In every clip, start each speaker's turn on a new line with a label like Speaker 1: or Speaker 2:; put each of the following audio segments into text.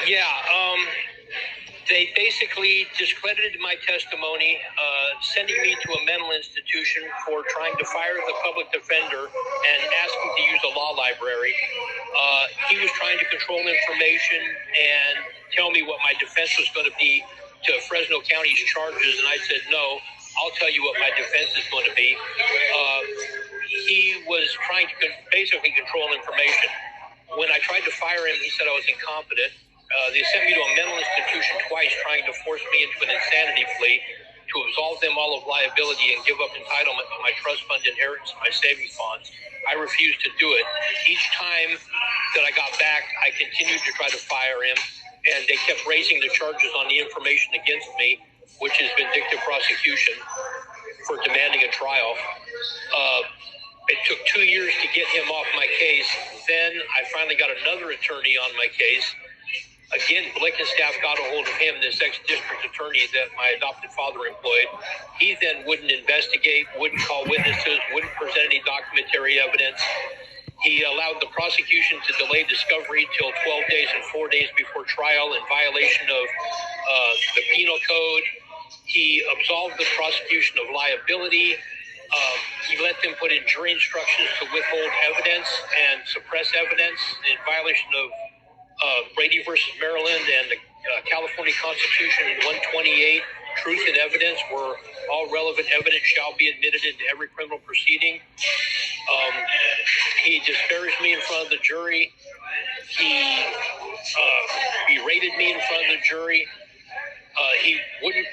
Speaker 1: Yeah, they basically discredited my testimony, sending me to a mental institution for trying to fire the public defender and asking to use a law library. He was trying to control information and tell me what my defense was going to be to Fresno County's charges, and I said, no, I'll tell you what my defense is going to be. He was trying to basically control information. When I tried to fire him, he said I was incompetent. They sent me to a mental institution twice, trying to force me into an insanity plea to absolve them all of liability and give up entitlement to my trust fund inheritance, my savings funds. I refused to do it. Each time that I got back, I continued to try to fire him, and they kept raising the charges on the information against me, which is vindictive prosecution for demanding a trial. It took 2 years to get him off my case. Then I finally got another attorney on my case. Again, Blickenstaff got a hold of him, this ex-district attorney that my adopted father employed. He then wouldn't investigate, wouldn't call witnesses, wouldn't present any documentary evidence. He allowed the prosecution to delay discovery till 12 days and 4 days before trial in violation of the penal code. He absolved the prosecution of liability. He let them put in jury instructions to withhold evidence and suppress evidence in violation of Brady versus Maryland and the California Constitution 128, truth in evidence, where all relevant evidence shall be admitted into every criminal proceeding. He disparaged me in front of the jury. He berated me in front of the jury. He wouldn't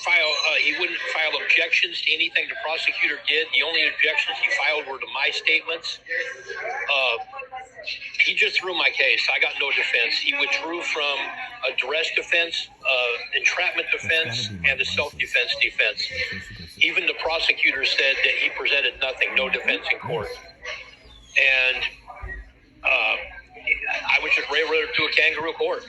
Speaker 1: file objections to anything the prosecutor did. The only objections he filed were to my statements. He just threw my case. I got no defense. He withdrew from a duress defense, entrapment defense, and a self-defense defense. Even the prosecutor said that he presented nothing, no defense in court. And I was just railroaded to a kangaroo court.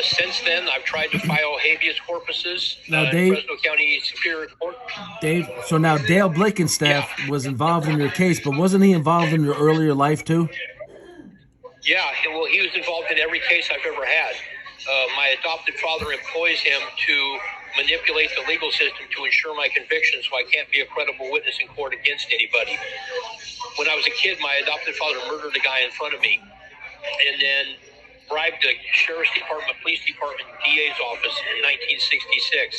Speaker 1: Since then, I've tried to file habeas corpuses in Fresno County Superior Court.
Speaker 2: Dave, so now Dale Blickenstaff was involved in your case, but wasn't he involved in your earlier life too?
Speaker 1: Yeah, well, he was involved in every case I've ever had. My adopted father employs him to manipulate the legal system to ensure my conviction, so I can't be a credible witness in court against anybody. When I was a kid, my adopted father murdered a guy in front of me, and then bribed the Sheriff's Department, Police Department, DA's office in 1966.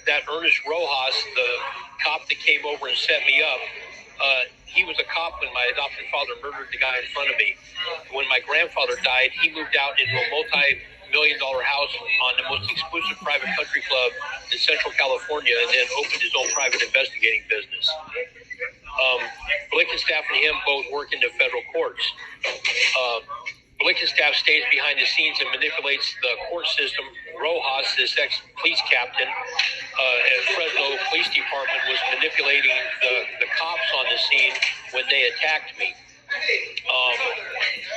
Speaker 1: That Ernest Rojas, the cop that came over and set me up, he was a cop when my adopted father murdered the guy in front of me. When my grandfather died, he moved out into a multi-million-dollar house on the most exclusive private country club in Central California, and then opened his own private investigating business. Blickenstaff and him both work in the federal courts. Blickenstaff stays behind the scenes and manipulates the court system. Rojas, this ex-police captain at Fresno Police Department, was manipulating the cops on the scene when they attacked me.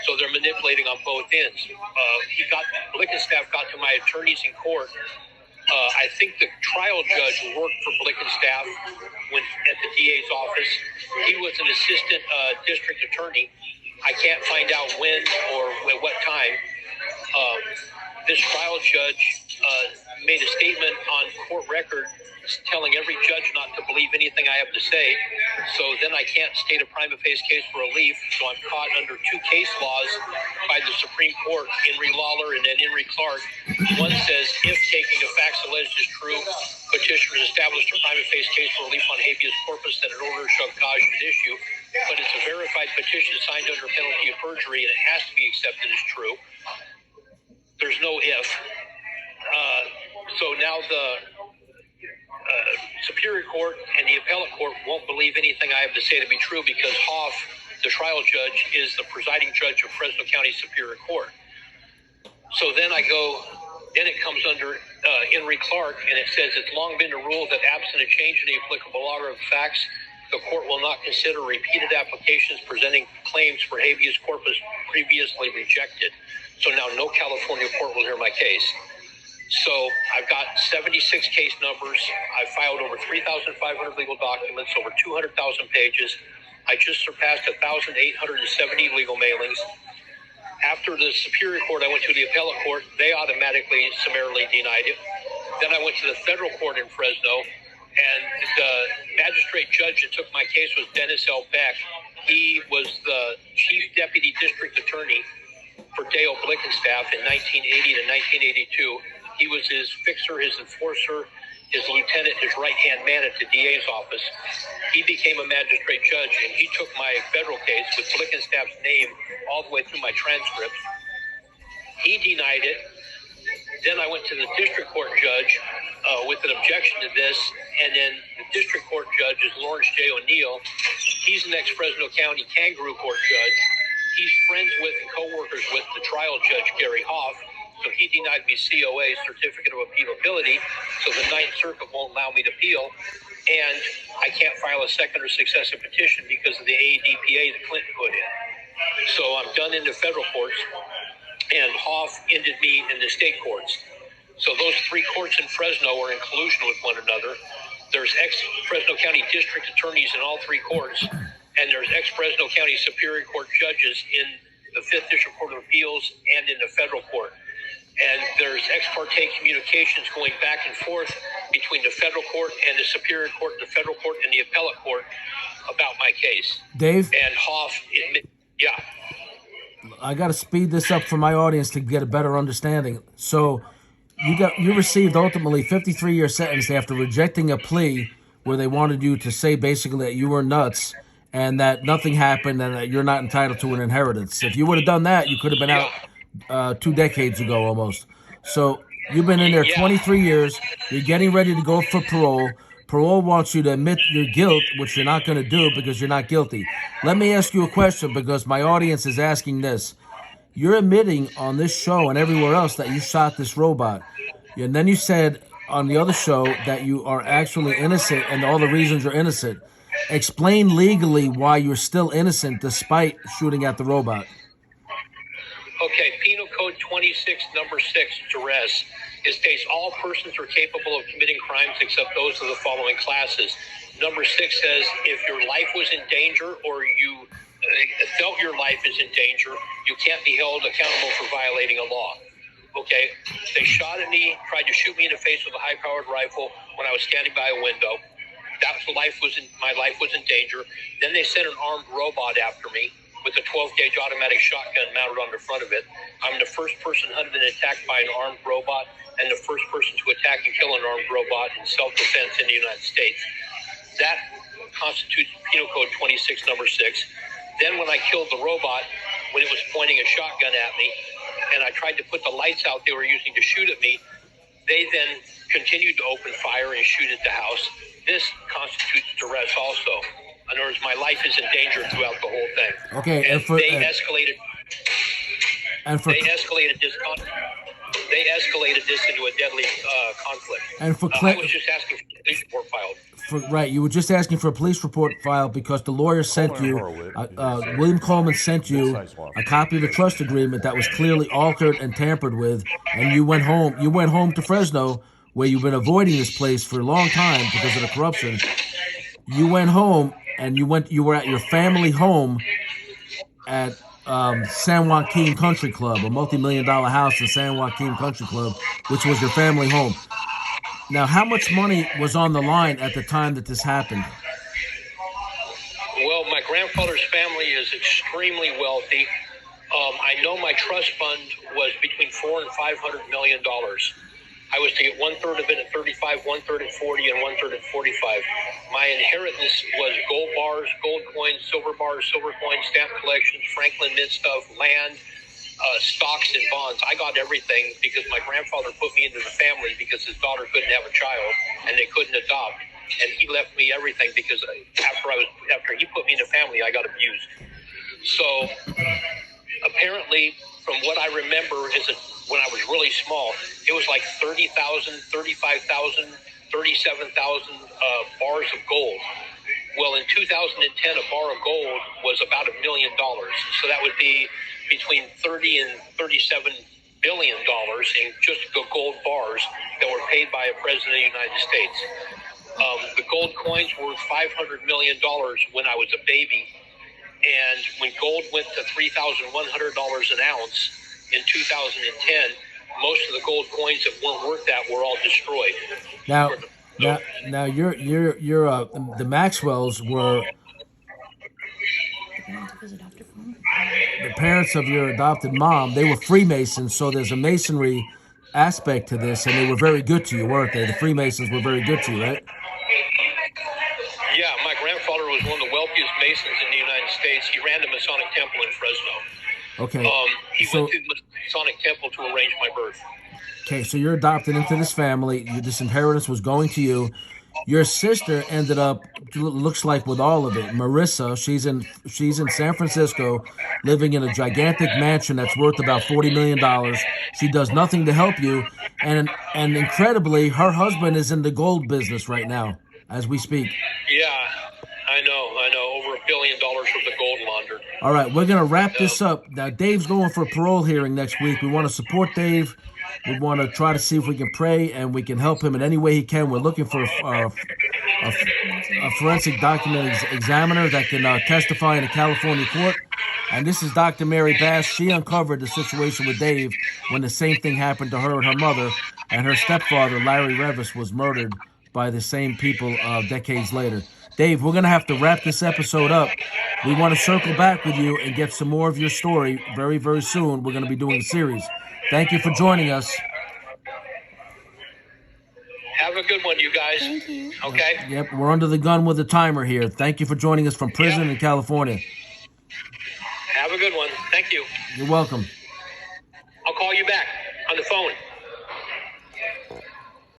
Speaker 1: So they're manipulating on both ends. Blickenstaff got to my attorneys in court. I think the trial judge worked for Blickenstaff at the DA's office. He was an assistant district attorney. I can't find out when or at what time. This trial judge made a statement on court record telling every judge not to believe anything I have to say. So then I can't state a prima facie case for relief. So I'm caught under two case laws by the Supreme Court, Henry Lawler and then Henry Clark. One says, if taking the facts alleged is true, petitioner has established a prima facie case for relief on habeas corpus, that an order shall cause an issue. But it's a verified petition signed under penalty of perjury, and it has to be accepted as true. There's no if. So now the Superior Court and the Appellate Court won't believe anything I have to say to be true, because Hoff, the trial judge, is the presiding judge of Fresno County Superior Court. So then it comes under Henry Clark, and it says it's long been the rule that absent a change in the applicable order of facts, the court will not consider repeated applications presenting claims for habeas corpus previously rejected. So now no California court will hear my case. So I've got 76 case numbers. I've filed over 3,500 legal documents, over 200,000 pages. I just surpassed 1,870 legal mailings. After the Superior Court, I went to the Appellate Court. They automatically summarily denied it. Then I went to the Federal Court in Fresno, and the magistrate judge that took my case was Dennis L. Beck. He was the Chief Deputy District Attorney for Dale Blickenstaff in 1980 to 1982. He was his fixer, his enforcer, his lieutenant, his right-hand man at the DA's office. He became a magistrate judge, and he took my federal case with Blickenstaff's name all the way through my transcripts. He denied it. Then I went to the district court judge with an objection to this, and then the district court judge is Lawrence J. O'Neill. He's an ex-Fresno County kangaroo court judge. He's friends with and co-workers with the trial judge, Gary Hoff. So he denied me COA, Certificate of Appealability, so the Ninth Circuit won't allow me to appeal. And I can't file a second or successive petition because of the AEDPA that Clinton put in. So I'm done in the federal courts, and Hoff ended me in the state courts. So those three courts in Fresno are in collusion with one another. There's ex-Fresno County district attorneys in all three courts, and there's ex-Fresno County Superior Court judges in the 5th District Court of Appeals and in the federal court. And there's ex parte communications going back and forth between the federal court and the Superior Court, the federal court, and the appellate court about my case.
Speaker 2: Dave?
Speaker 1: And Hoff admitted, yeah.
Speaker 2: I got to speed this up for my audience to get a better understanding. So you received ultimately 53-year sentence after rejecting a plea where they wanted you to say basically that you were nuts and that nothing happened and that you're not entitled to an inheritance. If you would have done that, you could have been out 2 decades ago almost. So you've been in there 23 years. You're getting ready to go for parole. Parole wants you to admit your guilt, which you're not going to do because you're not guilty. Let me ask you a question because my audience is asking this. You're admitting on this show and everywhere else that you shot this robot. And then you said on the other show that you are actually innocent and all the reasons you're innocent. Explain legally why you're still innocent despite shooting at the robot.
Speaker 1: Okay, Penal Code 26, number 6, duress. It states all persons are capable of committing crimes except those of the following classes. Number 6 says if your life was in danger or you felt your life is in danger, you can't be held accountable for violating a law. Okay, they shot at me, tried to shoot me in the face with a high-powered rifle when I was standing by a window. My life was in danger. Then they sent an armed robot after me with a 12-gauge automatic shotgun mounted on the front of it. I'm the first person who had been attacked by an armed robot and the first person to attack and kill an armed robot in self-defense in the United States. That constitutes Penal Code 26, number 6. Then when I killed the robot, when it was pointing a shotgun at me, and I tried to put the lights out they were using to shoot at me, they then continued to open fire and shoot at the house. This constitutes duress also. In other words, my life is in danger throughout the whole thing.
Speaker 2: Okay,
Speaker 1: and they escalated this into a deadly conflict.
Speaker 2: And for
Speaker 1: I was just asking for a police report filed.
Speaker 2: Right, you were just asking for a police report filed because the lawyer sent you, William Coleman sent you a copy of the trust agreement that was clearly altered and tampered with, and you went home. You went home to Fresno, where you've been avoiding this place for a long time because of the corruption. You went home, and you were at your family home at San Joaquin Country Club, a multi-million-dollar house in San Joaquin Country Club, which was your family home. Now, how much money was on the line at the time that this happened?
Speaker 1: Well, my grandfather's family is extremely wealthy. I know my trust fund was between $400 and $500 million. I was to get 1/3 of it at 35, 1/3 at 40, and 1/3 at 45. My inheritance was gold bars, gold coins, silver bars, silver coins, stamp collections, Franklin Mint stuff, land, stocks and bonds. I got everything because my grandfather put me into the family because his daughter couldn't have a child and they couldn't adopt. And he left me everything because after he put me in the family, I got abused. So apparently, from what I remember, when I was really small, it was like 30,000, 35,000, 37,000 bars of gold. Well, in 2010, a bar of gold was about $1 million. So that would be between 30 and 37 billion dollars in just the gold bars that were paid by a president of the United States. The gold coins were $500 million when I was a baby, And when gold went to $3,100 an ounce in 2010, most of the gold coins that weren't worth that were all destroyed.
Speaker 2: Now, the Maxwells were the parents of your adopted mom. They were Freemasons, so there's a masonry aspect to this, and they were very good to you, weren't they? The Freemasons were very good to you, right?
Speaker 1: Yeah, my grandfather was one of the wealthiest Masons in the United States. He ran the Masonic Temple in Fresno.
Speaker 2: Okay.
Speaker 1: He went to the Masonic Temple to arrange my birth.
Speaker 2: Okay, so you're adopted into this family. This inheritance was going to you. Your sister ended up, looks like, with all of it. Marissa, she's in San Francisco, living in a gigantic mansion that's worth about $40 million. She does nothing to help you, and incredibly, her husband is in the gold business right now, as we speak.
Speaker 1: Yeah, I know. Over $1 billion worth of gold laundered.
Speaker 2: All right, we're going to wrap this up. Now, Dave's going for a parole hearing next week. We want to support Dave. We want to try to see if we can pray and we can help him in any way he can. We're looking for a forensic document examiner that can testify in a California court. And this is Dr. Mary Bass. She uncovered the situation with Dave when the same thing happened to her and her mother, and her stepfather, Larry Revis, was murdered by the same people decades later. Dave, we're going to have to wrap this episode up. We want to circle back with you and get some more of your story very, very soon. We're going to be doing a series. Thank you for joining us.
Speaker 1: Have a good one, you guys.
Speaker 3: Thank you.
Speaker 1: Okay?
Speaker 2: Yep, we're under the gun with the timer here. Thank you for joining us from prison in California.
Speaker 1: Have a good one. Thank you.
Speaker 2: You're welcome.
Speaker 1: I'll call you back on the phone.